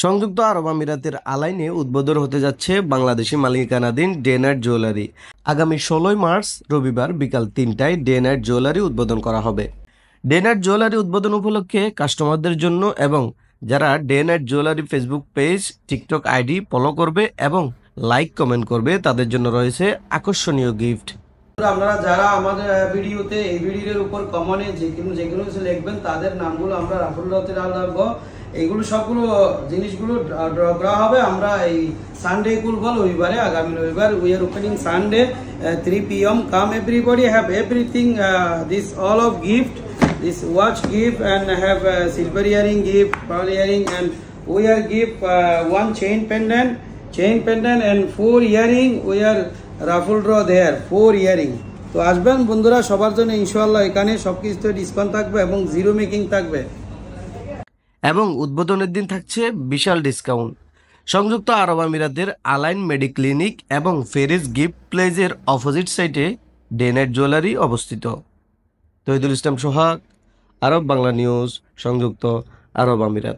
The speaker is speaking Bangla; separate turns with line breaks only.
সংযুক্ত আরব আমিরাতের আলাইনে উদ্বোধন হতে যাচ্ছে বাংলাদেশি মালিকানাধীন ডে নাইট জুয়েলারি। আগামী ১৬ মার্চ রবিবার বিকাল ৩টায় ডে নাইট জুয়েলারি উদ্বোধন করা হবে। ডে নাইট জুয়েলারি উদ্বোধন উপলক্ষে কাস্টমারদের জন্য এবং যারা day night jewellery Facebook page, TikTok ID follow করবে এবং লাইক কমেন্ট করবে তাদের জন্য রয়েছে আকর্ষণীয় গিফট।
আপনারা যারা আমাদের ভিডিওতে এই ভিডিওর উপর কমনে যেগুলো কিছু লিখবেন তাদের নামগুলো আমরা রাফুল রতে রাখবো। এইগুলো সবগুলো জিনিসগুলো ড্র করা হবে। আমরা এই সানডে খুলবো রবিবারে, আগামী রবিবার। We are opening Sunday 3 PM। Come everybody have everything, this all of gift, this watch gift, and have silver earring gift, pearl earring, and we are give one chain pendant and 4 earring. We are raffle draw there, 4 earring. তো আসবেন বন্ধুরা, সবার জন্য ইনশাআল্লাহ এখানে সবকিছুতে ডিসকাউন্ট থাকবে এবং জিরো মেকিং থাকবে
এবং উদ্বোধনের দিন থাকছে বিশাল ডিসকাউন্ট। সংযুক্ত আরব আমিরাতের আলাইন মেডিক্লিনিক এবং ফেরিস গিফট প্লেজের অপোজিট সাইডে ডে নাইট জুয়েলারি অবস্থিত। তহিদুল ইসলাম সোহাগ, আরব বাংলা নিউজ, সংযুক্ত আরব আমিরাত।